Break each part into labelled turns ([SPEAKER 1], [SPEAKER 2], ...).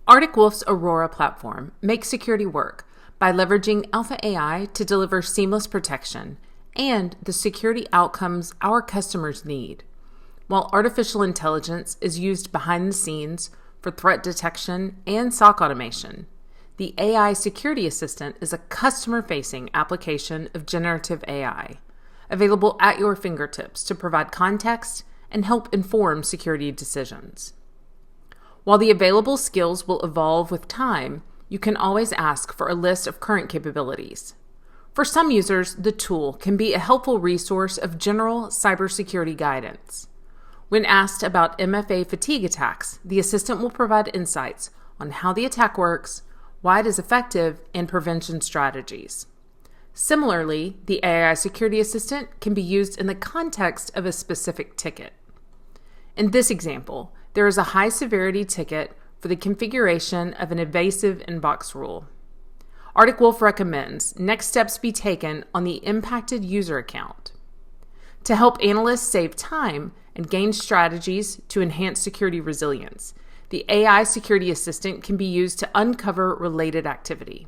[SPEAKER 1] Arctic Wolf's Aurora platform makes security work by leveraging Alpha AI to deliver seamless protection and the security outcomes our customers need. While artificial intelligence is used behind the scenes for threat detection and SOC automation, the AI Security Assistant is a customer-facing application of generative AI, available at your fingertips to provide context and help inform security decisions. While the available skills will evolve with time, you can always ask for a list of current capabilities. For some users, the tool can be a helpful resource of general cybersecurity guidance. When asked about MFA fatigue attacks, the assistant will provide insights on how the attack works, why it is effective, and prevention strategies. Similarly, the AI Security Assistant can be used in the context of a specific ticket. In this example, there is a high-severity ticket for the configuration of an evasive inbox rule. Arctic Wolf recommends next steps be taken on the impacted user account. To help analysts save time and gain strategies to enhance security resilience, the AI Security Assistant can be used to uncover related activity.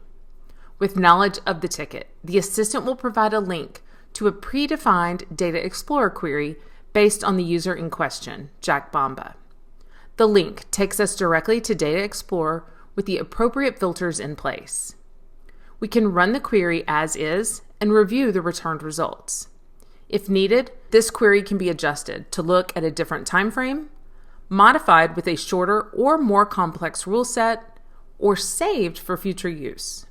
[SPEAKER 1] With knowledge of the ticket, the assistant will provide a link to a predefined Data Explorer query based on the user in question, Jack Bomba. The link takes us directly to Data Explorer with the appropriate filters in place. We can run the query as is and review the returned results. If needed, this query can be adjusted to look at a different time frame, modified with a shorter or more complex rule set, or saved for future use.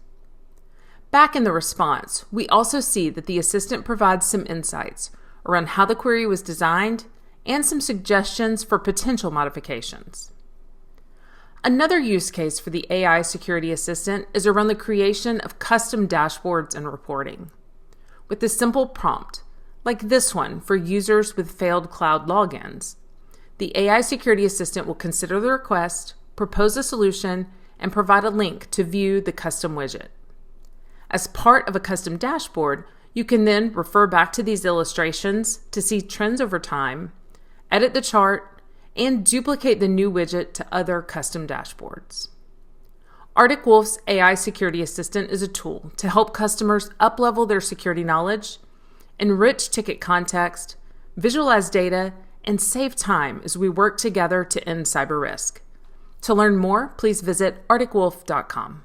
[SPEAKER 1] Back in the response, we also see that the assistant provides some insights around how the query was designed and some suggestions for potential modifications. Another use case for the AI Security Assistant is around the creation of custom dashboards and reporting. With a simple prompt, like this one for users with failed cloud logins, the AI Security Assistant will consider the request, propose a solution, and provide a link to view the custom widget. As part of a custom dashboard, you can then refer back to these illustrations to see trends over time, edit the chart, and duplicate the new widget to other custom dashboards. Arctic Wolf's AI Security Assistant is a tool to help customers up-level their security knowledge, enrich ticket context, visualize data, and save time as we work together to end cyber risk. To learn more, please visit arcticwolf.com.